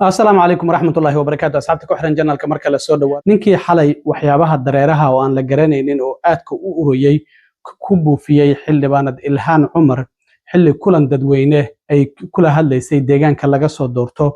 السلام عليكم ورحمة الله وبركاته. أصحابتك وحرن جنال كمركز السوداء. نينكي حالي وحيابها الدريرها وأن لجراني إنه آتك أوريي كوبو في حل باند إلهان عمر حل كلن ددوينه أي كل هذا يصير ديجان كلاجا صدورته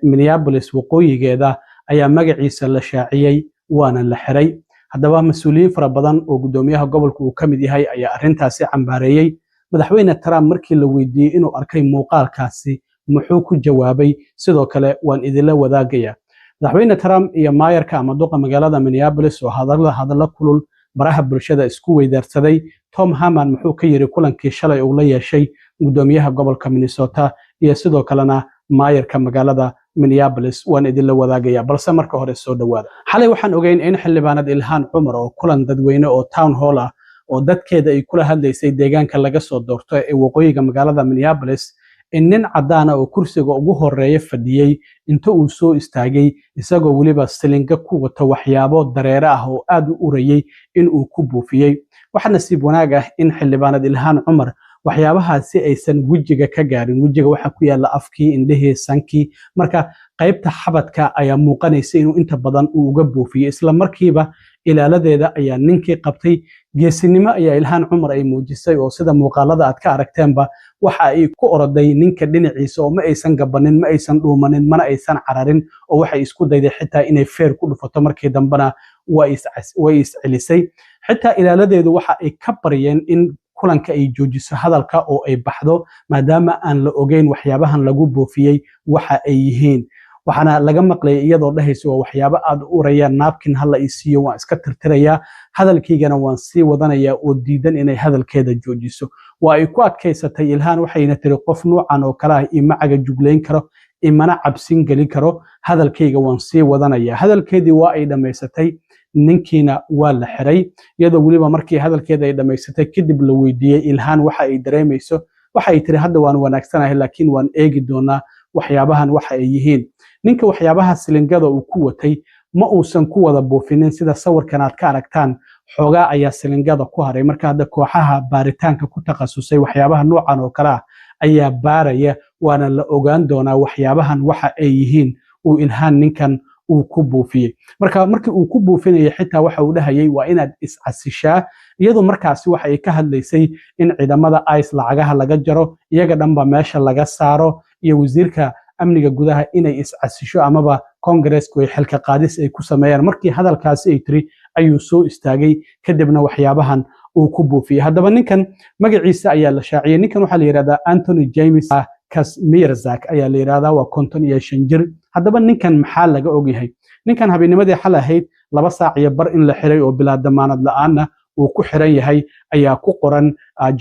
منيابوليس وقوي جدا أي مجلس الشاعي وأنا الحري هذا بقى مسؤولين فربضان وقدوميها قبل وكمدي هاي أي أرنتاسي عن باريي مدحوين ترى مركي لو يدي إنه أركي موقال كاسي muxuu ku jawaabay sidoo kale waan idinla wadaagaya madaxweyne Trump iyo maayarka ama duqa magaalada Minneapolis oo hadalla kulul baraha bulshada isku weydaarsaday Tom Haman muxuu ka yiri kulankii shalay uu la yeeshay gudoomiyaha gobolka Minnesota iyo sidoo kalena maayarka magaalada Minneapolis waan idinla wadaagaya balse marka hore soo dhawaada xalay waxaan ogeyn in xildhibaanad Ilhaan Cumar oo kulan dadweyne oo town hall ah oo dadkeeda ay kula hadlaysay deegaanka laga soo doorto ee waqooyiga magaalada Minneapolis إنن عدانا وكرسيga ugu horeeya fadhiyay inta uu soo istaagay isagoo waliba silinga ku wata waxyaabo dareere ah oo aad u urayay in uu ku buufiyay waxa nasiib wanaag ah in xildhibaanad Ilhaan Cumar waxyaabahaasi aysan wajiga ka gaarin wajiga waxa ku yaala afkii indhihii sankii marka qaybta xabadka ayaa muuqanaysa inuu inta badan uu uga buufiyay isla markiiba ilaaladeeda ayaa ninkii qabtay geesinimo ayaa Ilhaan Cumar ay muujisay oo sida muuqaalada aad ka aragteenba waxa ay ku oroday ninka dhinaciisa oo ma aysan gabanin ma aysan dhuumanin mana aysan cararin oo waxa isku dayday xitaa inay feer ku dhufato markii dambana way is celisay xitaa ilaaladeedu waxa ay ka bariyeen in kulanka ay joojiso hadalka oo ay baxdo maadaama aan la ogeyn waxyaabahan lagu boofiyay waxa ay yihiin waxana laga maqlay iyadoo dhahayso waxyaabo aad u urayaan naabkin hala isiyo waan iska tirtiraya hadalkiigana waan sii wadanaya oo diidan inay hadalkeeda joojiso waa ay ku adkaysatay Ilhaan waxayna tiri qof noocan oo kala ah imacaga jugleyn karo imana cabsin gali karo hadalkayga waan sii wadanaya hadalkeedii waa ay dhameysatay ninkiina waa la xiray iyadoo waliba markii hadalkeeda ay dhameysatay kadib la weydiiyay Ilhaan waxa ay dareemayso waxa ay tiri hadda waan wanaagsanahay laakiin waan eegi doonaa waxyaabahan waxa ay yihiin ninka waxyaabaha silingada uu ku watay ma uusan ku wada buufinin sida sawirkan aad ka aragtaan xoogaa ayaa silingada ku haray marka hadda kooxaha baaritaanka ku takhasusay waxyaabaha noocan oo kala ayaa baaraya waana la ogaan doonaa waxyaabahan waxa ay yihiin uu Ilhaan ninkan uu ku buufiyay markii uu ku buufinayay xitaa waxa uu dhahayay waa inaad iscasishaa iyadoo markaasi waxa ay ka hadlaysay in ciidamada ICE lacagaha laga jaro iyaga dhanba meesha laga saaro iyo wasiirka amniga gudaha inay iscasisho amaba Congress-ku ay xilka qaadis ay ku sameeyaan markii hadalkaasi ay tiri ayuu soo istaagay kadibna waxyaabahan uu ku buufiyay hadaba ninkan magaciisa ayaa la shaaciyay ninkan waxa la yiraahdaa Anthony James Kasmirzak ayaa la yiraahdaa waa 55 jir hadaba ninkan maxaa laga ogyahay ninkan habeennimadii xal ahayd 2 saac iyo bar in la xiray oo bilaa damaanad la'aan uu ku xiran yahay ayaa ku qoran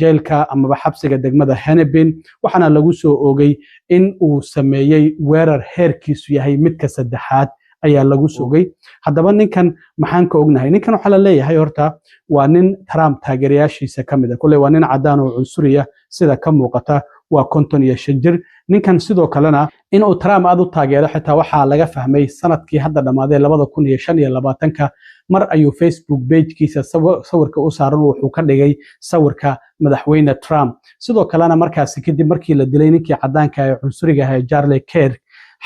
jeelka ama xabsiga degmada Hennepin waxana lagu soo oogay in uu sameeyay weerar heerkiisu yahay midka saddexaad ayaa lagu soogay hadaba ninkan maxaan ka ognahay ninkan waxa la leeyahay horta waa nin Trump taageerayaashiisa kamid ah kulay waa nin cadaan oo cunsuriya sida ka muuqata waa 55 jir ninkan sidoo kalena in uu Trump aad u taageero xitaa waxa laga fahmay sanadkii hadda dhamaaday 2025 mar ayuu Facebook page-kiisa sawirka u saaran wuxuu ka dhigay sawirka madaxweyne Trump sidoo kalena markaasi kadib markii la dilay ninkii cadaanka ee cunsuriga ah Charlie Kirk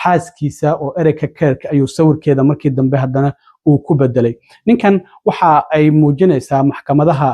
xaaskiisa oo Erica Kirk ayuu sawirkeeda markii dambe haddana uu ku bedelay ninkan waxa ay muujinaysaa maxkamadaha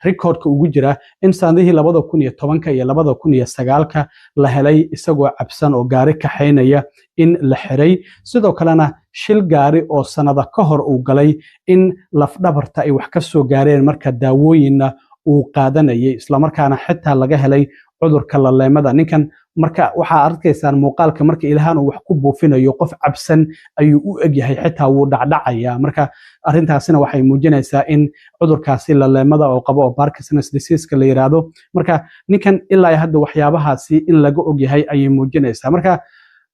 recordka ugu jira in sanadihii 2010 iyo 2009 la helay isagoo cabsan oo gaari ka xeynaya in la xiray sidoo kalena shil gaari oo sanada ka hor uu galay in lafdhabarta ay wax ka soo gaareen marka daawooyinna uu qaadanayay isla markaana xitaa laga helay cudurka laleemada ninkan marka waxa arkaysaan muuqaalka marka Ilhaan uu wax ku buufinayo qof cabsan ayuu u egyahay xitaa wuu dhacdhacaya marka arintaasina waxay muujinaysaa in cudurkaasi laleemada oo qabo Parkinson's disease la yiraahdo marka ninkan ilaa hadda waxyaabahaasi in laga ogyahay ayay muujinaysaa marka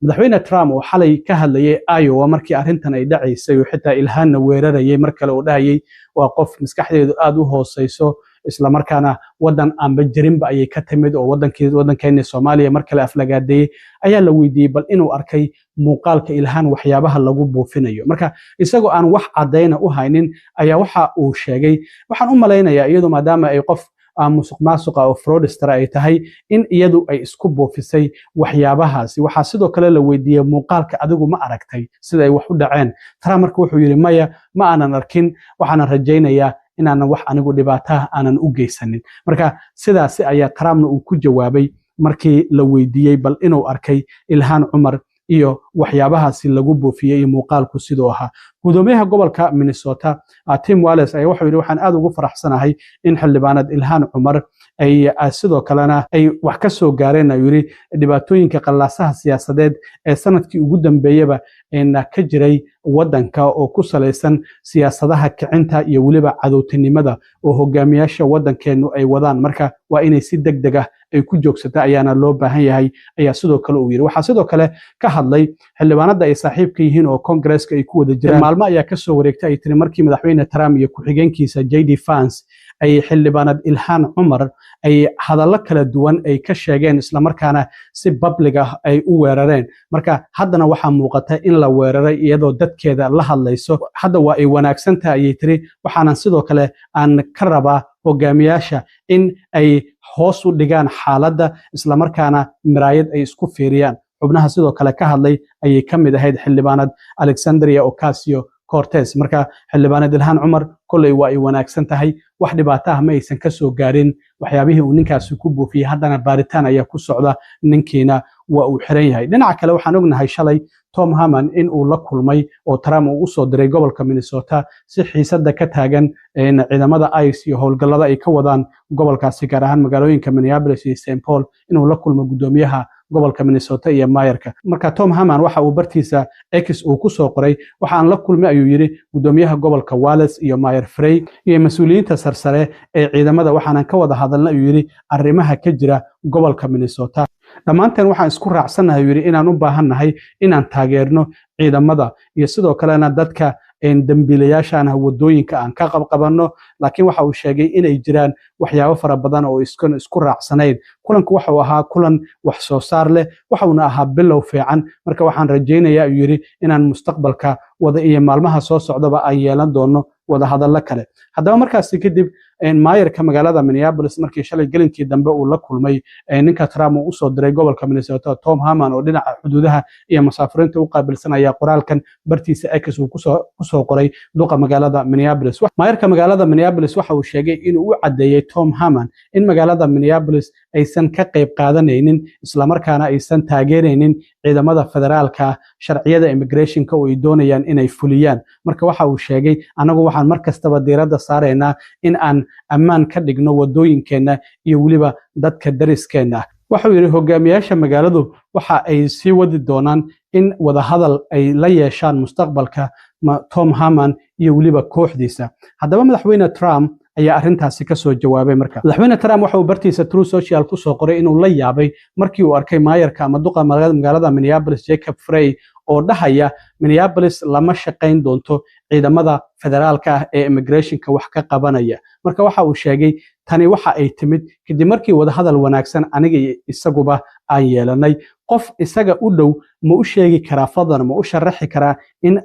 madaxweyne Trump oo xalay ka hadlayay Iowa markii arintan ay dhacaysay oo xitaa Ilhaan weerarayay markale oo dhahayay waa qof maskaxdeedu aad u hooseyso isla markaana wadan aanba jirinba ayay ka timid oo wadankeena Soomaaliya markale aflagaaday ayaa la weydiiyay bal inuu arkay muuqaalka Ilhaan waxyaabaha lagu buufinayo marka isagoo aan wax cadeyna u haynin ayaa waxa uu sheegay waxaan u maleynayaa iyadoo maadaama ay qof musuq maasuqa oo fraudster ay tahay in iyadu ay isku buufisay waxyaabahaasi. waxaa sidoo kale la weydiiyey muuqaalka adigu ma aragtay sida ay wax u dhaceen. Trump marka wuxuu yidhi maya ma aanan arkin, waxaanan rajaynayaa inaanan wax anigu dhibaataha aanan u geysanin. marka sidaasi ayaa Trumpna uu ku jawaabay markii la weydiiyey bal inuu arkay Ilhan Cumar iyo waxyaabahaasi lagu buufiyey muuqaalku sidoo ahaa. gudoomiyaha gobolka Minnesota Tim Walz ayaa wuxuu yidhi waxaan aad ugu faraxsanahay in xildhibaanad Ilhan Cumar ay sidoo kalena ay wax ka soo gaareen ayuu yidhi dhibaatooyinka qallaasaha siyaasadeed ee sanadkii ugu dambeeyaba ka jiray wadanka oo ku salaysan siyaasadaha kicinta iyo weliba cadowtinimada oo hogaamiyaasha wadankeenu ay wadaan. marka waa inay si degdeg ah ay ku joogsataa ayaana loo baahan yahay ayaa sidoo kale uu yidhi. waxaa sidoo kale ka hadlay xildhibaanada ay saaxiibka yihiin oo Congress-ka ay ku wada jiraan. maalmo ayaa ka soo wareegtay ay tiri markii madaxweyne Trump iyo ku-xigeenkiisa JD Vance ay xildhibaanad Ilhan Cumar ay hadallo kala duwan ay ka sheegeen isla markaana si public ah ay u weerareen. marka haddana waxaa muuqata in la weeraray iyadoo dadkeeda la hadlayso. hadda waa ay wanaagsan tahay ayay tiri, waxaanan sidoo kale aan ka rabaa hogaamiyaasha in ay hoos u dhigaan xaaladda isla markaana miraayad ay isku fiiriyaan. xubnaha sidoo kale ka hadlay ayay ka mid ahayd xildhibaanad Alexandria Ocasio-Cortez. marka xildhibaanad Ilhan Cumar kolley waa ay wanaagsan tahay, wax dhibaato ah ma aysan ka soo gaarin waxyaabihii uu ninkaasi ku buufiyey. haddana baaritaan ayaa ku socda, ninkiina waa uu xiran yahay. dhinaca kale waxaan ognahay shalay Tom Harman in uu la kulmay oo Trump uu u soo diray gobolka Minnesota si xiisadda ka taagan ciidamada ICE iyo howlgallada ay ka wadaan gobolkaasi gaar ahaan magaalooyinka Minneapolis iyo St. Paul inuu la kulmo gudoomiyaha gobolka Minnesota iyo mayorka. marka Tom Harman waxa uu bartiisa X uu ku soo qoray waxaan la kulmay ayuu yidhi gudoomiyaha gobolka Wallace iyo Mayor Frey iyo mas'uuliyiinta sarsare ee ciidamada, waxaanan ka wada hadalnay ayuu yidhi arrimaha ka jira gobolka Minnesota. dhammaanteen waxaan isku raacsanahay yidhi inaan u baahannahay inaan taageerno ciidamada iyo sidoo kalena dadka dambiilayaashaana wadooyinka aan ka qabqabanno. laakiin waxa uu sheegay inay jiraan waxyaabo fara badan oo isku raacsanayn. kulanku waxa uu ahaa kulan wax soo saar leh, waxauna ahaa bilow fiican. marka waxaan rajaynayaa ayuu yidhi inaan mustaqbalka wada iyo maalmaha soo socdaba aan yeelan doono wada hadallo kale. haddaba markaasi kadib maayarka magaalada Minneapolis markii shalay gelinkii dambe uu la kulmay ninka Trump uu soo diray gobolka Minnesota Tom Harman oo dhinaca xuduudaha iyo musaafiriinta u qaabilsanaya qoraalkan bartiisa X uu ku soo qoray duqa magaalada Minneapolis. maayarka magaalada Minneapolis waxa uu sheegay inuu u cadeeyay Tom Harman in magaalada Minneapolis aysan ka qayb qaadanaynin isla markaana aysan taageeraynin ciidamada federaalka sharciyada immigration-ka oo ay doonayaan inay fuliyaan. marka waxa uu sheegay anagu waxaan markastaba diiradda saaraynaa in aan ammaan ka dhigno wadooyinkeenna iyo weliba dadka dariskeena. wuxuu yidhi hogaamiyaasha magaaladu waxa ay sii wadi doonaan in wada hadal ay la yeeshaan mustaqbalka Tom Harman iyo weliba kooxdiisa. haddaba madaxweyne Trump ayaa arrintaasi ka soo jawaabay. marka madaxweyne Trump waxa uu bartiisa True Social ku soo qoray inuu la yaabay markii uu arkay maayarka ama duqa magaalada Minneapolis Jacob Frey oo dhahaya Minneapolis lama shaqayn doonto ciidamada federaalka ah ee immigration-ka wax ka qabanaya. marka waxa uu sheegay tani waxa ay timid kadib markii wada hadal wanaagsan aniga isaguba aan yeelanay. qof isaga u dhow ma u sheegi karaa fadlan ma u sharaxi karaa in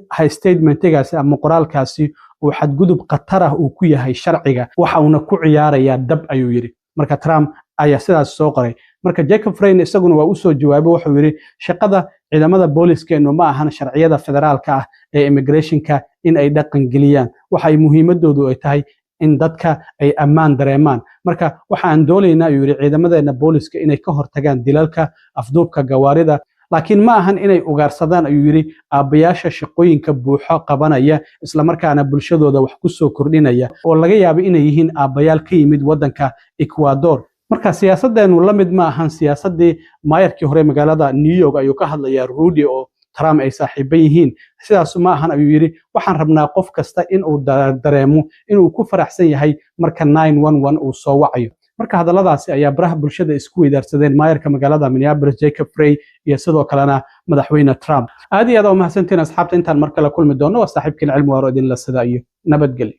statementigaasi ama qoraalkaasi uu xadgudub khatar ah uu ku yahay sharciga, waxa uuna ku ciyaarayaa dab ayuu yidhi. marka Trump ayaa sidaas soo qoray. marka Jacob Frey isaguna waa u soo jawaabay, wuxuu yidhi shaqada ciidamada booliiskeenu ma ahan sharciyada federaalka ah ee immigration-ka in ay dhaqan geliyaan, waxay muhiimadoodu ay tahay in dadka ay ammaan dareemaan. marka waxaan doonaynaa ayuu yidhi ciidamadeena booliiska inay ka hortagaan dilalka, afduubka gawaarida, laakiin ma ahan inay ugaarsadaan ayuu yidhi aabbayaasha shaqooyinka buuxo qabanaya isla markaana bulshadooda wax ku soo kordhinaya oo laga yaabo inay yihiin aabbayaal ka yimid wadanka Ecuador. marka siyaasadeenu la mid ma ahan siyaasadii maayarkii hore magaalada New York ayuu ka hadlayaa Rudy oo Trump ay saaxiibo yihiin. sidaas ma ahan ayuu yidhi waxaan rabnaa qof kasta inuu dareemo inuu ku faraxsan yahay marka 911 uu soo wacayo. marka hadalladaasi ayaa baraha bulshada isku weydaarsadeen maayarka magaalada Minneapolis Jacob Frey iyo sidoo kalena madaxweyne Trump. aad iyo aad u mahadsantiin asxaabta, intaan mar kale kulmi doono waa saaxiibkiin cilmi waaro idin la sida iyo nabadgelyo.